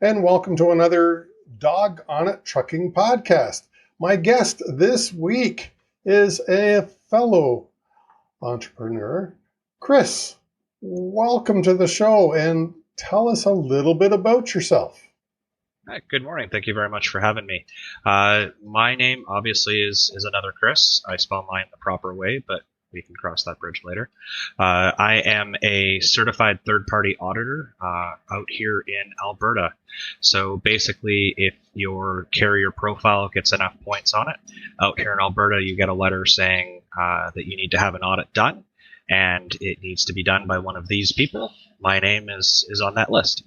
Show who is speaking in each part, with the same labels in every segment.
Speaker 1: and welcome to another Dog on It Trucking podcast. My guest this week is a fellow entrepreneur, Kris. Welcome to the show, and tell us a little bit about yourself.
Speaker 2: Hi, good morning. Thank you very much for having me. My name obviously is another Kris. I spell mine the proper way, but we can cross that bridge later. I am a certified third-party auditor out here in Alberta. So basically, if your carrier profile gets enough points on it, out here in Alberta, you get a letter saying that you need to have an audit done, and it needs to be done by one of these people. My name is on that list.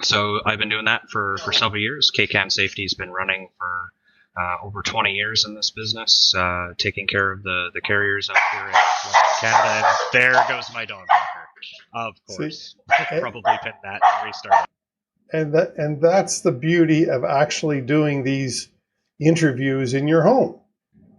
Speaker 2: So I've been doing that for several years. CayCan Safety has been running for over 20 years in this business, taking care of the carriers out here in Western Canada. And there goes my dog walker. Of course. Probably pin that and restart it.
Speaker 1: And that's the beauty of actually doing these interviews in your home.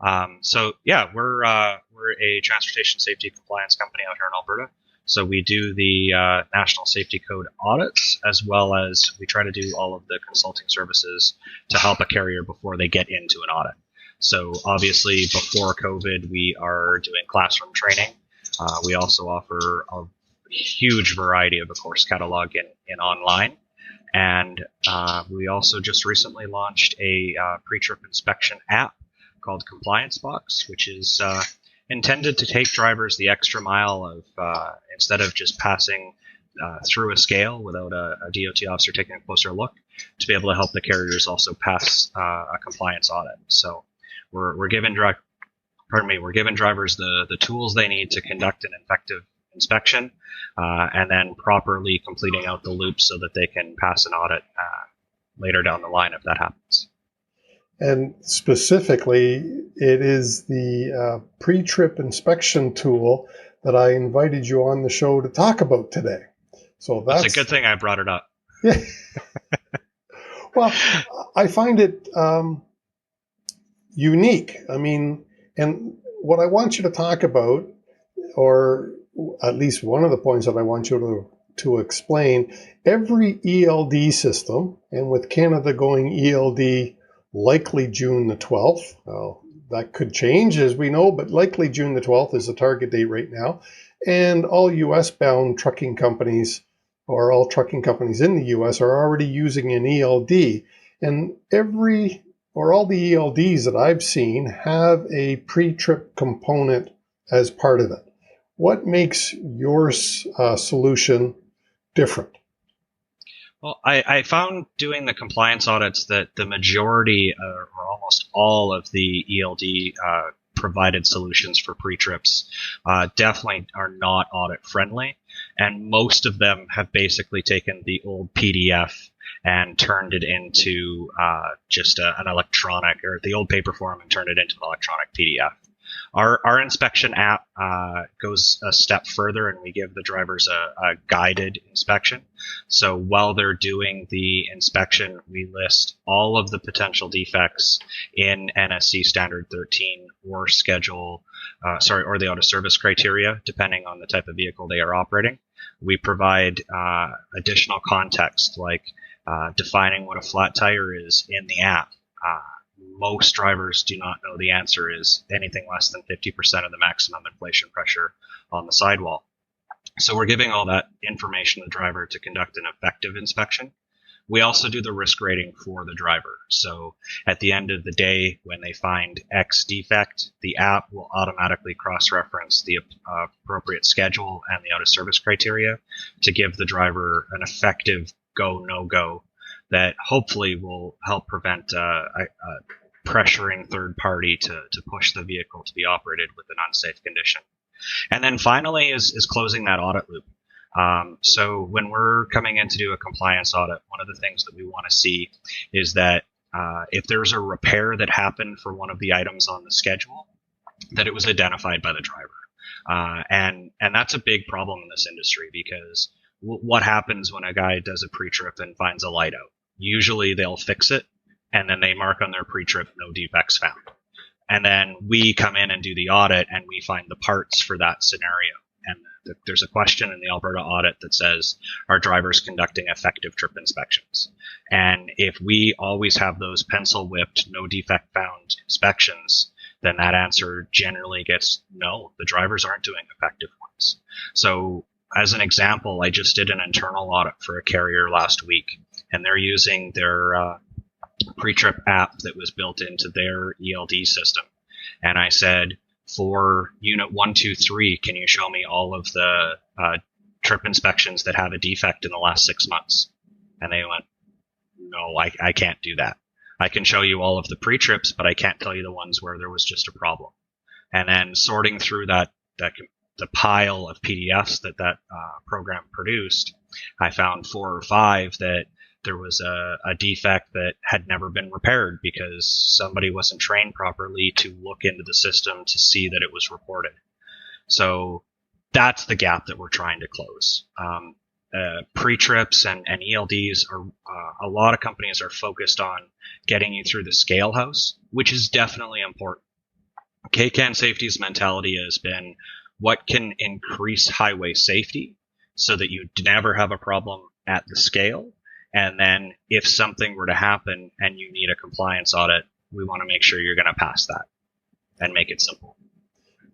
Speaker 2: We're a transportation safety compliance company out here in Alberta. So we do the National Safety Code audits, as well as we try to do all of the consulting services to help a carrier before they get into an audit. So obviously, before COVID, we are doing classroom training. We also offer a huge variety of a course catalog in online. And we also just recently launched a pre-trip inspection app called ComplianceBox, which is intended to take drivers the extra mile of instead of just passing through a scale without a DOT officer taking a closer look, to be able to help the carriers also pass a compliance audit. So we're giving drivers the tools they need to conduct an effective inspection, and then properly completing out the loop so that they can pass an audit later down the line if that happens.
Speaker 1: And specifically, it is the pre-trip inspection tool that I invited you on the show to talk about today. So that's
Speaker 2: a good thing I brought it up.
Speaker 1: Yeah. Well, I find it unique. I mean, and what I want you to talk about, or at least one of the points that I want you to explain, every ELD system, and with Canada going ELD likely June the 12th. Well, that could change, as we know, but likely June the 12th is the target date right now. And all U.S.-bound trucking companies, or all trucking companies in the U.S., are already using an ELD. And all the ELDs that I've seen have a pre-trip component as part of it. What makes your solution different?
Speaker 2: Well, I found doing the compliance audits that the majority or almost all of the ELD provided solutions for pre-trips definitely are not audit friendly. And most of them have basically taken the old PDF and turned it into just an electronic, or the old paper form and turned it into an electronic PDF. Our inspection app goes a step further, and we give the drivers a guided inspection. So while they're doing the inspection, we list all of the potential defects in NSC Standard 13 or or the auto service criteria, depending on the type of vehicle they are operating. We provide additional context, like defining what a flat tire is in the app. Most drivers do not know the answer is anything less than 50% of the maximum inflation pressure on the sidewall. So we're giving all that information to the driver to conduct an effective inspection. We also do the risk rating for the driver. So at the end of the day, when they find X defect, the app will automatically cross-reference the appropriate schedule and the out-of-service criteria to give the driver an effective go, no-go that hopefully will help prevent pressuring third party to push the vehicle to be operated with an unsafe condition. And then finally is closing that audit loop. So when we're coming in to do a compliance audit, one of the things that we want to see is that if there's a repair that happened for one of the items on the schedule, that it was identified by the driver. And that's a big problem in this industry, because what happens when a guy does a pre-trip and finds a light out? Usually they'll fix it, and then they mark on their pre-trip no defects found. And then we come in and do the audit, and we find the parts for that scenario. And There's a question in the Alberta audit that says, are drivers conducting effective trip inspections? And if we always have those pencil whipped, no defect found inspections, then that answer generally gets no, the drivers aren't doing effective ones. So as an example, I just did an internal audit for a carrier last week, and they're using their pretrip app that was built into their ELD system. And I said, for unit 1, 2, 3, can you show me all of the trip inspections that have a defect in the last 6 months? And they went, no, I can't do that. I can show you all of the pre-trips, but I can't tell you the ones where there was just a problem. And then sorting through the pile of PDFs that program produced, I found 4 or 5 that there was a defect that had never been repaired because somebody wasn't trained properly to look into the system to see that it was reported. So that's the gap that we're trying to close. Pre-trips and ELDs are a lot of companies are focused on getting you through the scale house, which is definitely important. CayCan Safety's mentality has been what can increase highway safety so that you never have a problem at the scale. And then if something were to happen and you need a compliance audit, we want to make sure you're going to pass that and make it simple.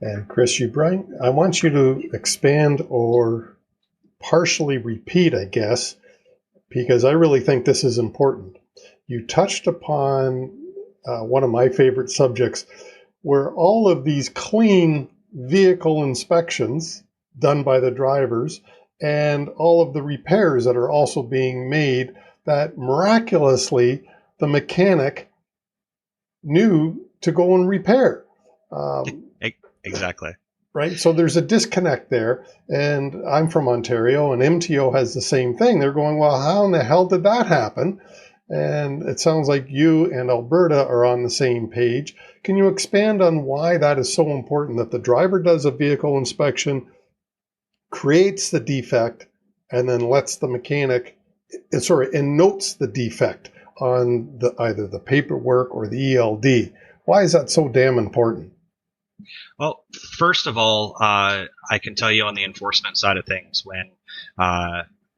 Speaker 1: And Kris, I want you to expand or partially repeat, I guess, because I really think this is important. You touched upon one of my favorite subjects, where all of these clean vehicle inspections done by the drivers and all of the repairs that are also being made that miraculously the mechanic knew to go and repair.
Speaker 2: Exactly.
Speaker 1: Right? So there's a disconnect there. And I'm from Ontario, and MTO has the same thing. They're going, well, how in the hell did that happen? And it sounds like you and Alberta are on the same page. Can you expand on why that is so important, that the driver does a vehicle inspection, creates the defect, and then lets the mechanic, and notes the defect on either the paperwork or the ELD? Why is that so damn important?
Speaker 2: Well, first of all, I can tell you on the enforcement side of things, when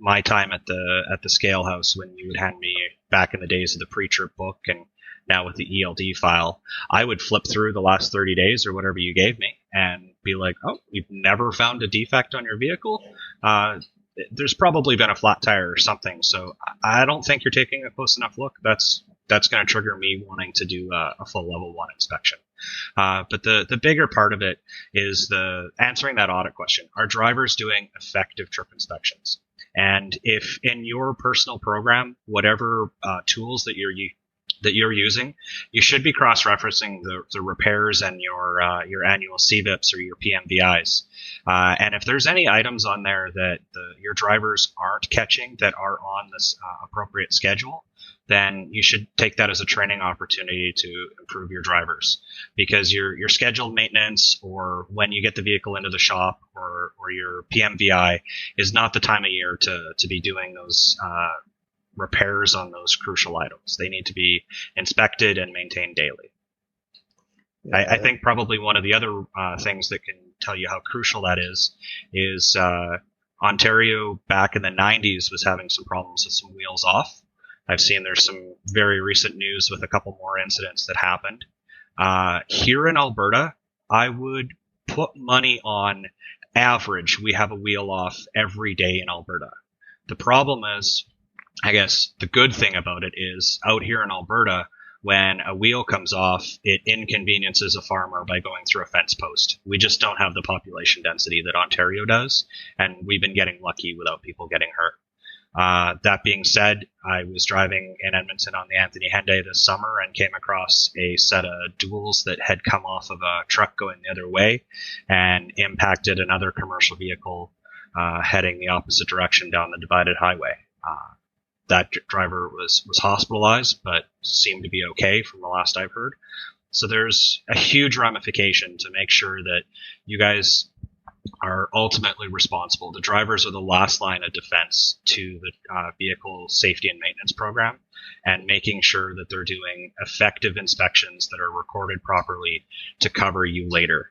Speaker 2: my time at the scale house, when you would hand me back in the days of the pre-trip book and now with the ELD file, I would flip through the last 30 days or whatever you gave me and be like, oh, you've never found a defect on your vehicle? There's probably been a flat tire or something, so I don't think you're taking a close enough look. That's going to trigger me wanting to do a full level 1 inspection. But the bigger part of it is the answering that audit question. Are drivers doing effective trip inspections? And if in your personal program, whatever tools that you're using, you should be cross-referencing the repairs and your annual CVIPs or your PMVIs. And if there's any items on there that your drivers aren't catching that are on this appropriate schedule, then you should take that as a training opportunity to improve your drivers, because your scheduled maintenance or when you get the vehicle into the shop or your PMVI is not the time of year to be doing those repairs on those crucial items. They need to be inspected and maintained daily. Yeah. I think probably one of the other things that can tell you how crucial that is Ontario back in the 90s was having some problems with some wheels off. I've seen there's some very recent news with a couple more incidents that happened. Here in Alberta, I would put money on average. We have a wheel off every day in Alberta. The problem is, I guess the good thing about it is out here in Alberta, when a wheel comes off, it inconveniences a farmer by going through a fence post. We just don't have the population density that Ontario does, and we've been getting lucky without people getting hurt. That being said, I was driving in Edmonton on the Anthony Henday this summer and came across a set of duals that had come off of a truck going the other way and impacted another commercial vehicle heading the opposite direction down the divided highway. That driver was hospitalized, but seemed to be okay from the last I've heard. So there's a huge ramification to make sure that you guys are ultimately responsible. The drivers are the last line of defense to the vehicle safety and maintenance program, and making sure that they're doing effective inspections that are recorded properly to cover you later.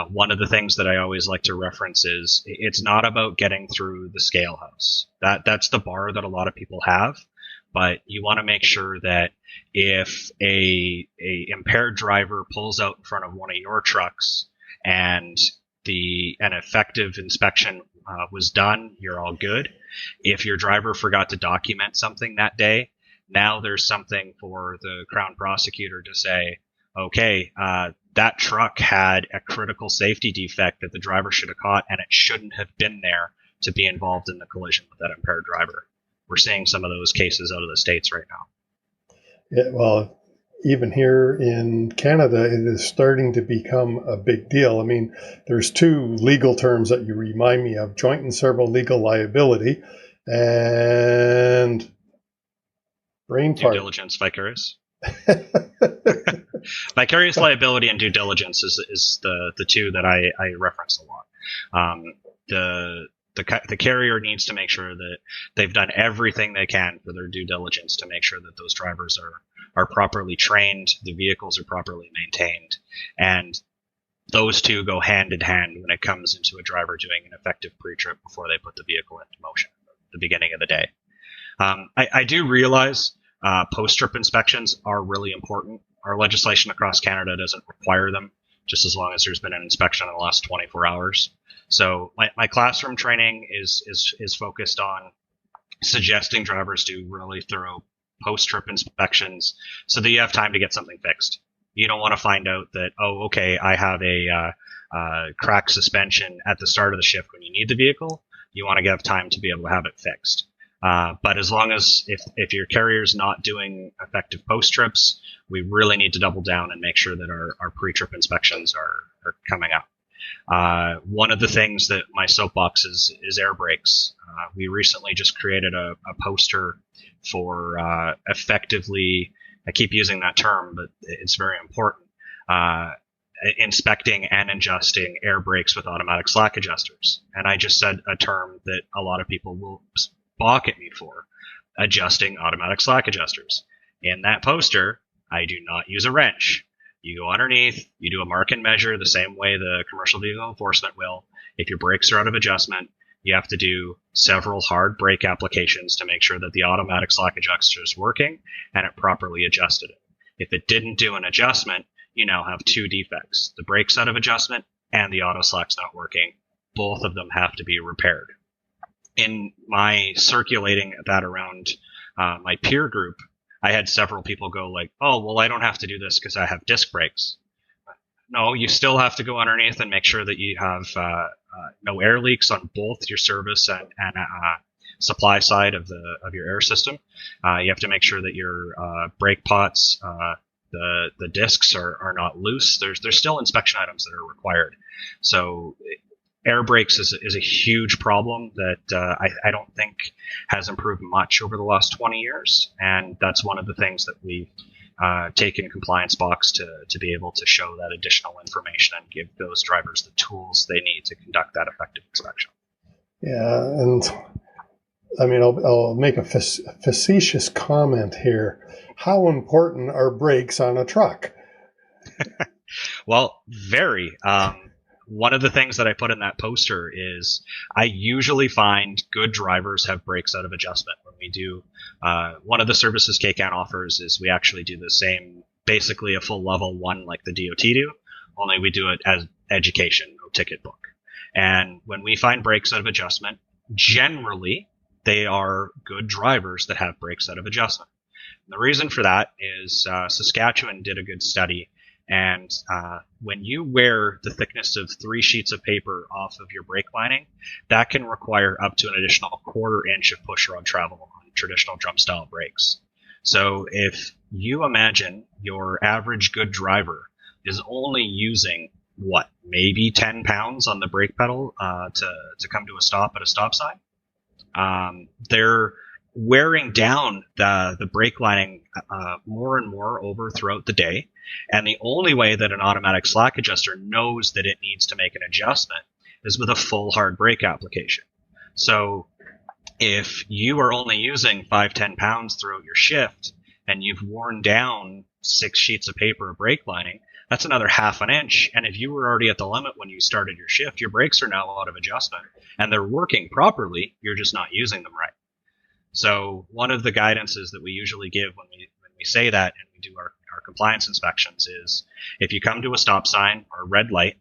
Speaker 2: One of the things that I always like to reference is it's not about getting through the scale house. That's the bar that a lot of people have, but you want to make sure that if a impaired driver pulls out in front of one of your trucks and an effective inspection was done, you're all good. If your driver forgot to document something that day, now there's something for the Crown prosecutor to say, okay, that truck had a critical safety defect that the driver should have caught, and it shouldn't have been there to be involved in the collision with that impaired driver. We're seeing some of those cases out of the States right now.
Speaker 1: Yeah, well, even here in Canada, it is starting to become a big deal. I mean, there's two legal terms that you remind me of: joint and several legal liability and brain fart.
Speaker 2: Due diligence, vicarious. Vicarious liability and due diligence is the two that I reference a lot. The carrier needs to make sure that they've done everything they can for their due diligence to make sure that those drivers are properly trained, the vehicles are properly maintained, and those two go hand in hand when it comes into a driver doing an effective pre-trip before they put the vehicle into motion at the beginning of the day. I do realize post-trip inspections are really important. Our legislation across Canada doesn't require them, just as long as there's been an inspection in the last 24 hours. So my classroom training is focused on suggesting drivers do really thorough post-trip inspections so that you have time to get something fixed. You don't want to find out that, oh, okay, I have a cracked suspension at the start of the shift when you need the vehicle. You want to have time to be able to have it fixed. But as long as if your carrier's not doing effective post-trips, we really need to double down and make sure that our pre-trip inspections are coming up. One of the things that my soapbox is air brakes. We recently just created a poster for effectively, I keep using that term, but it's very important, inspecting and adjusting air brakes with automatic slack adjusters. And I just said a term that a lot of people will balk at me for: adjusting automatic slack adjusters. In that poster, I do not use a wrench. You go underneath, you do a mark and measure the same way the commercial vehicle enforcement will. If your brakes are out of adjustment, you have to do several hard brake applications to make sure that the automatic slack adjuster is working and it properly adjusted it. If it didn't do an adjustment, you now have two defects: the brakes out of adjustment and the auto slack's not working. Both of them have to be repaired. In my circulating that around my peer group, I had several people go like, oh, well, I don't have to do this because I have disc brakes. No, you still have to go underneath and make sure that you have no air leaks on both your service and supply side of your air system. You have to make sure that your brake pots, the discs are not loose. There's still inspection items that are required. So air brakes is a huge problem that I don't think has improved much over the last 20 years. And that's one of the things that we've taken ComplianceBox to be able to show that additional information and give those drivers the tools they need to conduct that effective inspection.
Speaker 1: Yeah, and I mean, I'll make a facetious comment here. How important are brakes on a truck?
Speaker 2: Well, very. One of the things that I put in that poster is I usually find good drivers have brakes out of adjustment. When we do, one of the services CayCan offers is we actually do the same, basically a full level 1 like the DOT do, only we do it as education, no ticket book. And when we find brakes out of adjustment, generally they are good drivers that have brakes out of adjustment. And the reason for that is Saskatchewan did a good study. And when you wear the thickness of 3 sheets of paper off of your brake lining, that can require up to an additional 1/4 inch of push rod travel on traditional drum style brakes. So if you imagine your average good driver is only using maybe 10 pounds on the brake pedal to come to a stop at a stop sign, they're wearing down the brake lining more and more over throughout the day. And the only way that an automatic slack adjuster knows that it needs to make an adjustment is with a full hard brake application. So if you are only using 5-10 pounds throughout your shift and you've worn down 6 sheets of paper of brake lining, That's another half an inch. And if you were already at the limit when you started your shift, your brakes are now out of adjustment and they're working properly. You're just not using them right. So one of the guidances that we usually give when we say that and we do our compliance inspections is if you come to a stop sign or a red light,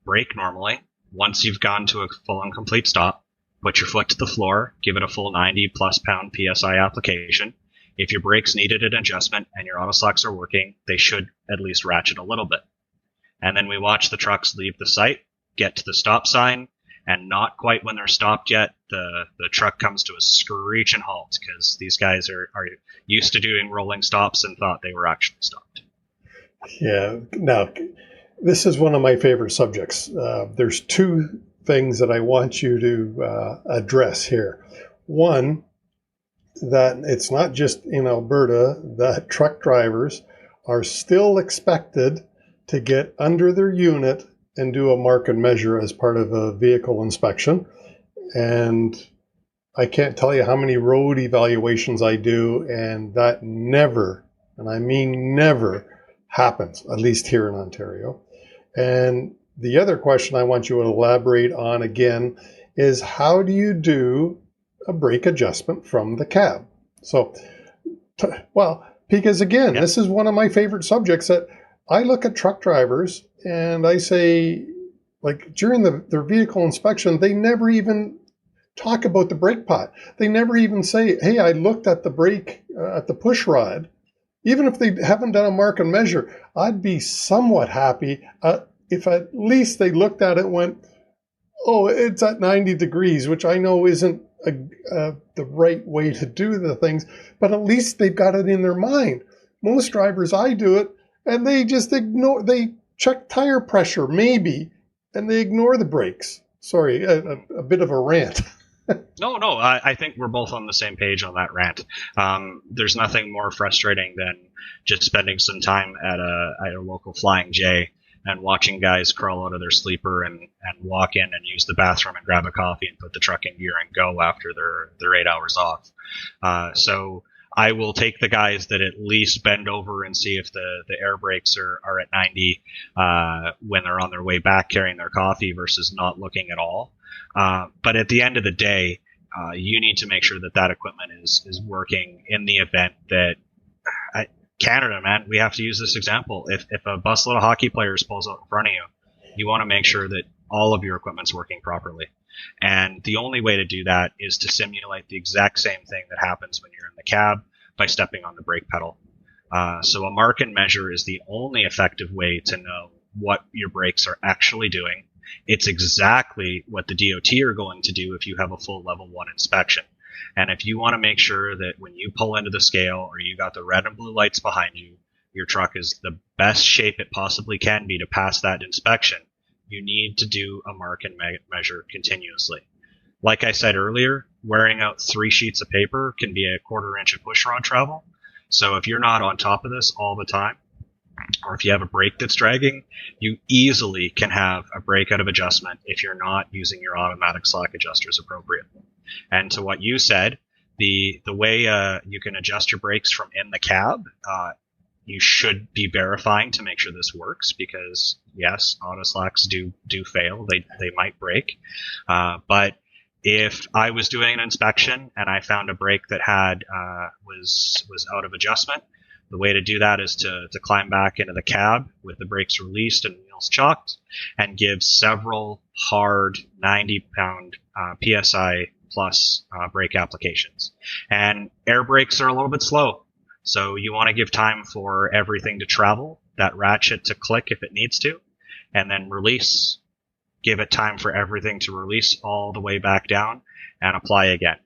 Speaker 2: brake normally. Once you've gone to a full and complete stop, put your foot to the floor, give it a full 90 plus pound PSI application. If your brakes needed an adjustment and your auto slacks are working, they should at least ratchet a little bit. And then we watch the trucks leave the site, get to the stop sign, and not quite when they're stopped yet, the truck comes to a screeching halt because these guys are used to doing rolling stops and thought they were actually stopped.
Speaker 1: Yeah. Now, this is one of my favorite subjects. There's two things that I want you to address here. One, that it's not just in Alberta that truck drivers are still expected to get under their unit and do a mark and measure as part of a vehicle inspection. And I can't tell you how many road evaluations I do, and that never, and I mean never, happens, at least here in Ontario. And the other question I want you to elaborate on again is how do you do a brake adjustment from the cab? So, well, because again, This is one of my favorite subjects that I look at truck drivers and I say, like during their vehicle inspection, they never even talk about the brake pot. They never even say, hey, I looked at the brake, at the push rod. Even if they haven't done a mark and measure, I'd be somewhat happy if at least they looked at it and went, oh, it's at 90 degrees, which I know isn't the right way to do the things, but at least they've got it in their mind. Most drivers, I do it, and they just ignore, they check tire pressure, maybe, and they ignore the brakes. Sorry, a bit of a rant.
Speaker 2: No, I think we're both on the same page on that rant. There's nothing more frustrating than just spending some time at a local Flying J and watching guys crawl out of their sleeper and walk in and use the bathroom and grab a coffee and put the truck in gear and go after their 8 hours off. So I will take the guys that at least bend over and see if the air brakes are at 90 when they're on their way back carrying their coffee versus not looking at all. But at the end of the day, you need to make sure that equipment is working in the event that Canada, man, we have to use this example. If a busload of hockey players pulls out in front of you, you want to make sure that all of your equipment's working properly. And the only way to do that is to simulate the exact same thing that happens when you're in the cab by stepping on the brake pedal. So a mark and measure is the only effective way to know what your brakes are actually doing. It's exactly what the DOT are going to do if you have a full level 1 inspection. And if you want to make sure that when you pull into the scale or you got the red and blue lights behind you, your truck is the best shape it possibly can be to pass that inspection, you need to do a mark and measure continuously. Like I said earlier, wearing out 3 sheets of paper can be a 1/4 inch of push rod travel. So if you're not on top of this all the time, or if you have a brake that's dragging, you easily can have a brake out of adjustment if you're not using your automatic slack adjusters appropriately. And to what you said, the way you can adjust your brakes from in the cab, you should be verifying to make sure this works because, yes, auto slacks do fail. They might break. But if I was doing an inspection and I found a brake that had was out of adjustment, the way to do that is to climb back into the cab with the brakes released and wheels chocked and give several hard 90-pound PSI plus brake applications. And air brakes are a little bit slow, so you want to give time for everything to travel, that ratchet to click if it needs to, and then release. Give it time for everything to release all the way back down and apply again.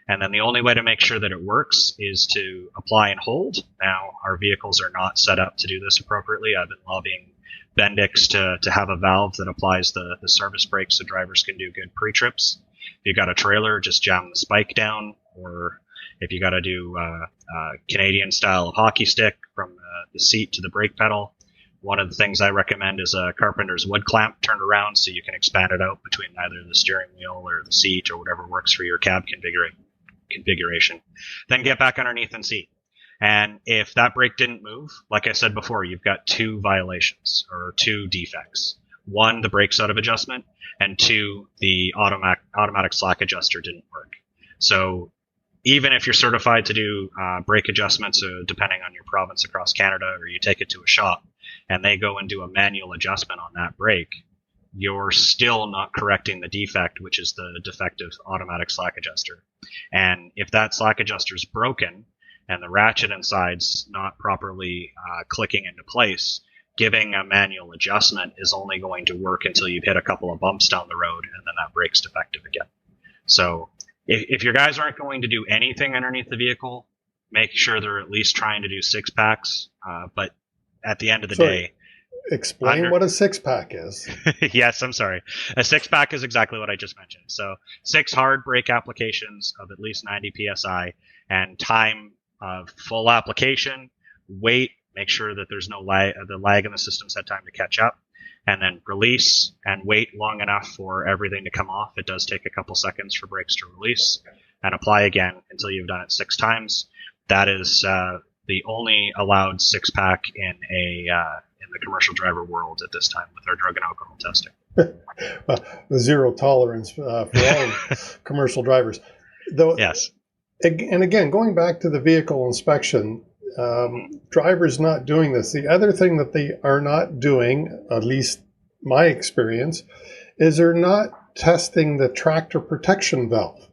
Speaker 2: And then the only way to make sure that it works is to apply and hold. Now, our vehicles are not set up to do this appropriately. I've been lobbying Bendix to have a valve that applies the service brake so drivers can do good pre-trips. If you got a trailer, just jam the spike down. Or if you got to do Canadian style of hockey stick from the seat to the brake pedal, one of the things I recommend is a carpenter's wood clamp turned around so you can expand it out between either the steering wheel or the seat or whatever works for your cab configuration. Then get back underneath and see. And if that brake didn't move, like I said before, you've got two violations or two defects. One, the brake's out of adjustment, and two, the automatic slack adjuster didn't work. So even if you're certified to do brake adjustments, depending on your province across Canada, or you take it to a shop and they go and do a manual adjustment on that brake, you're still not correcting the defect, which is the defective automatic slack adjuster. And if that slack adjuster is broken and the ratchet inside's not properly clicking into place, giving a manual adjustment is only going to work until you've hit a couple of bumps down the road, and then that brake's defective again. So if your guys aren't going to do anything underneath the vehicle, make sure they're at least trying to do 6-packs. But at the end of the day,
Speaker 1: explain what a 6-pack is.
Speaker 2: Yes, I'm sorry. A 6-pack is exactly what I just mentioned. So 6 hard brake applications of at least 90 psi, and time of full application, wait, make sure that there's no lag, the lag in the system's had time to catch up, and then release and wait long enough for everything to come off. It does take a couple seconds for brakes to release, and apply again until you've done it 6 times. That is the only allowed 6-pack in the commercial driver world at this time with our drug and alcohol testing.
Speaker 1: The zero tolerance for all commercial drivers. Though,
Speaker 2: yes.
Speaker 1: And again, going back to the vehicle inspection, drivers not doing this. The other thing that they are not doing, at least my experience, is they're not testing the tractor protection valve.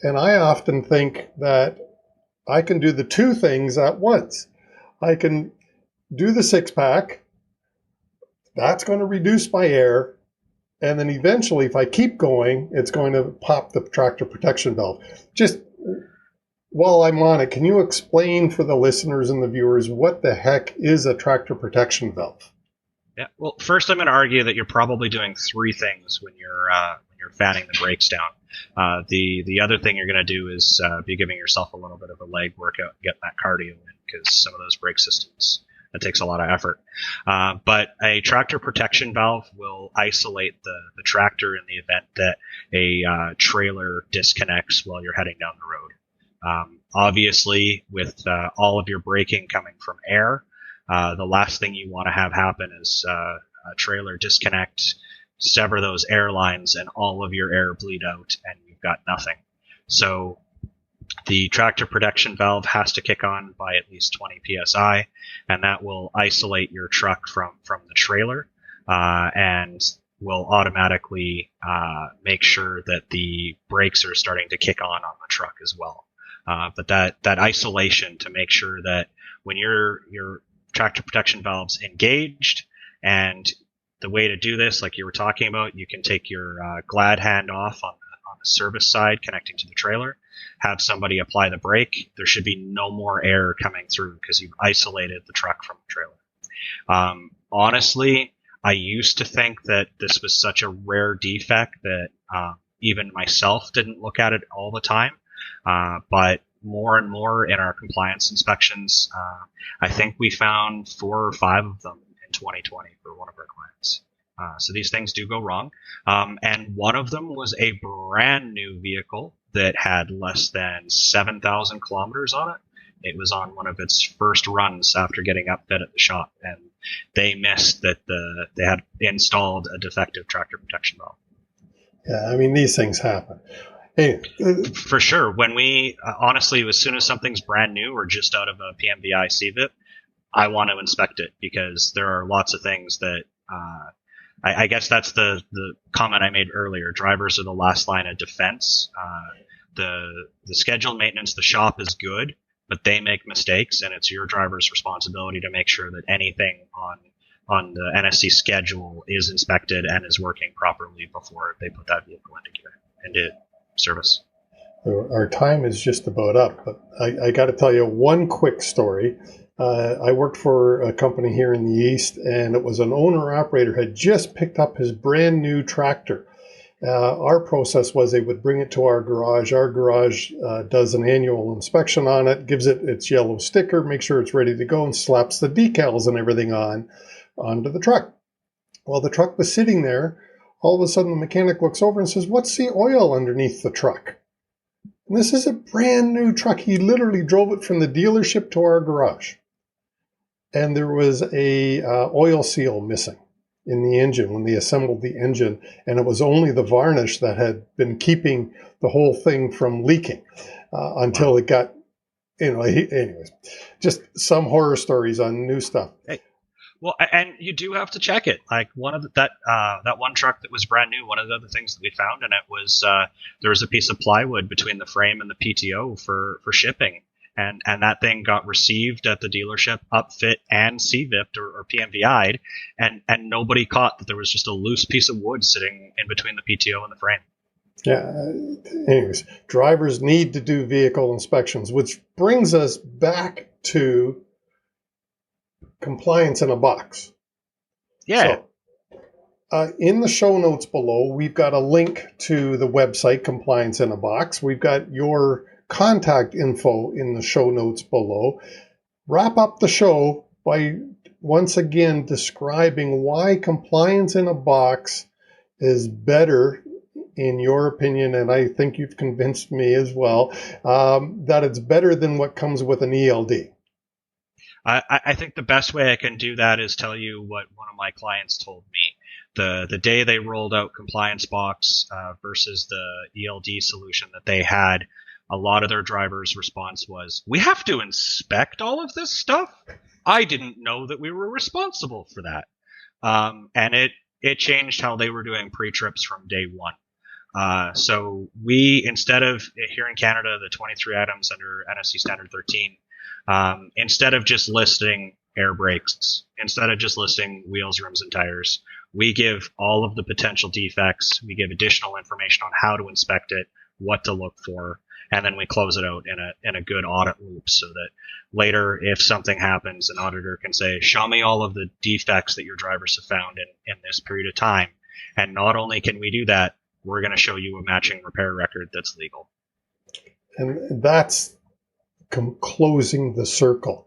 Speaker 1: And I often think that I can do the two things at once. I can do the 6-pack. That's going to reduce my air. And then eventually, if I keep going, it's going to pop the tractor protection valve. Just while I'm on it, can you explain for the listeners and the viewers what the heck is a tractor protection valve?
Speaker 2: Yeah. Well, first I'm going to argue that you're probably doing 3 things when you're fanning the brakes down. The other thing you're going to do is be giving yourself a little bit of a leg workout, getting that cardio in, because some of those brake systems, that takes a lot of effort. But a tractor protection valve will isolate the tractor in the event that a trailer disconnects while you're heading down the road. Obviously, with all of your braking coming from air, the last thing you want to have happen is a trailer disconnect, sever those air lines, and all of your air bleed out, and you've got nothing. So the tractor protection valve has to kick on by at least 20 psi, and that will isolate your truck from the trailer, and will automatically make sure that the brakes are starting to kick on the truck as well. But that isolation to make sure that when your tractor protection valve's engaged, and the way to do this, like you were talking about, you can take your glad hand off on the service side connecting to the trailer, have somebody apply the brake. There should be no more air coming through because you've isolated the truck from the trailer. Honestly, I used to think that this was such a rare defect that even myself didn't look at it all the time. But more and more in our compliance inspections, I think we found 4 or 5 of them in 2020 for one of our clients. So these things do go wrong. And one of them was a brand new vehicle that had less than 7,000 kilometers on it. It was on one of its first runs after getting upfit at the shop, and they missed that they had installed a defective tractor protection valve.
Speaker 1: Yeah, I mean, these things happen. Hey,
Speaker 2: for sure. When we, honestly, as soon as something's brand new or just out of a PMVI CVIP, I want to inspect it, because there are lots of things that, I guess that's the comment I made earlier. Drivers are the last line of defense. The scheduled maintenance, the shop is good, but they make mistakes, and it's your driver's responsibility to make sure that anything on the NSC schedule is inspected and is working properly before they put that vehicle into service.
Speaker 1: Our time is just about up, but I got to tell you one quick story. I worked for a company here in the East, and it was an owner-operator had just picked up his brand new tractor. Our process was they would bring it to our garage. Our garage does an annual inspection on it, gives it its yellow sticker, makes sure it's ready to go, and slaps the decals and everything onto the truck. Well, the truck was sitting there. All of a sudden, the mechanic looks over and says, "What's the oil underneath the truck?" And this is a brand new truck. He literally drove it from the dealership to our garage. And there was a oil seal missing in the engine when they assembled the engine. And it was only the varnish that had been keeping the whole thing from leaking until it got, anyways, just some horror stories on new stuff.
Speaker 2: Hey. Well, and you do have to check it. Like that one truck that was brand new, one of the other things that we found in it was there was a piece of plywood between the frame and the PTO for shipping, and that thing got received at the dealership, upfit and CVIP'd or PMVI'd, and nobody caught that there was just a loose piece of wood sitting in between the PTO and the frame.
Speaker 1: Yeah. Anyways, drivers need to do vehicle inspections, which brings us back to compliance in a box.
Speaker 2: Yeah.
Speaker 1: So, in the show notes below, we've got a link to the website, Compliance in a Box. We've got your contact info in the show notes below. Wrap up the show by once again describing why Compliance in a Box is better, in your opinion, and I think you've convinced me as well, that it's better than what comes with an ELD.
Speaker 2: I think the best way I can do that is tell you what one of my clients told me. The day they rolled out ComplianceBox versus the ELD solution that they had, a lot of their drivers' response was, "We have to inspect all of this stuff? I didn't know that we were responsible for that." And it changed how they were doing pre-trips from day one. So we, instead of, here in Canada, the 23 items under NSC Standard 13, instead of just listing air brakes, instead of just listing wheels, rims, and tires, we give all of the potential defects. We give additional information on how to inspect it, what to look for, and then we close it out in a good audit loop so that later, if something happens, an auditor can say, "Show me all of the defects that your drivers have found in this period of time." And not only can we do that, we're going to show you a matching repair record that's legal.
Speaker 1: And that's closing the circle.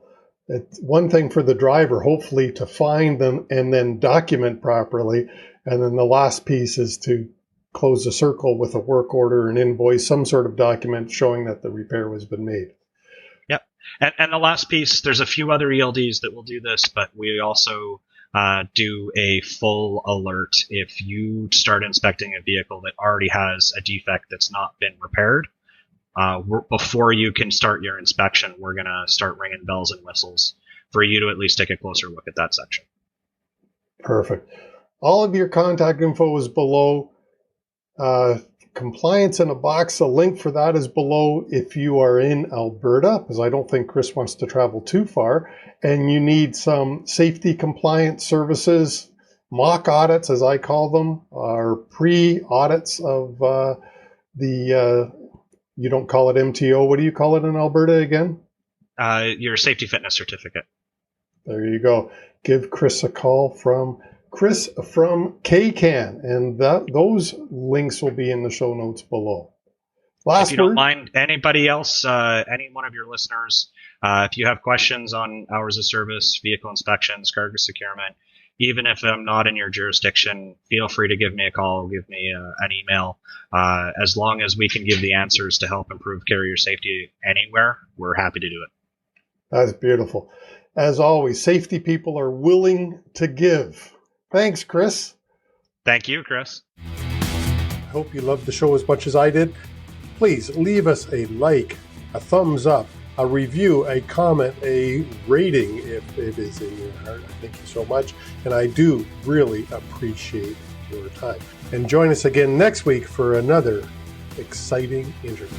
Speaker 1: It's one thing for the driver, hopefully, to find them and then document properly. And then the last piece is to close the circle with a work order, an invoice, some sort of document showing that the repair has been made.
Speaker 2: Yep. And the last piece, there's a few other ELDs that will do this, but we also do a full alert. If you start inspecting a vehicle that already has a defect that's not been repaired, before you can start your inspection, we're going to start ringing bells and whistles for you to at least take a closer look at that section.
Speaker 1: Perfect. All of your contact info is below. Compliance in a Box, a link for that is below if you are in Alberta, because I don't think Kris wants to travel too far, and you need some safety compliance services, mock audits, as I call them, or pre-audits of you don't call it MTO. What do you call it in Alberta again?
Speaker 2: Your safety fitness certificate.
Speaker 1: There you go. Give Kris a call from Kris from CayCan, and those links will be in the show notes below.
Speaker 2: If you don't mind, anybody else, any one of your listeners, if you have questions on hours of service, vehicle inspections, cargo securement, even if I'm not in your jurisdiction, feel free to give me a call, give me an email. As long as we can give the answers to help improve carrier safety anywhere, we're happy to do it.
Speaker 1: That's beautiful. As always, safety people are willing to give. Thanks, Kris.
Speaker 2: Thank you, Kris.
Speaker 1: I hope you loved the show as much as I did. Please leave us a like, a thumbs up, a review, a comment, a rating if it is in your heart. Thank you so much. And I do really appreciate your time. And join us again next week for another exciting interview.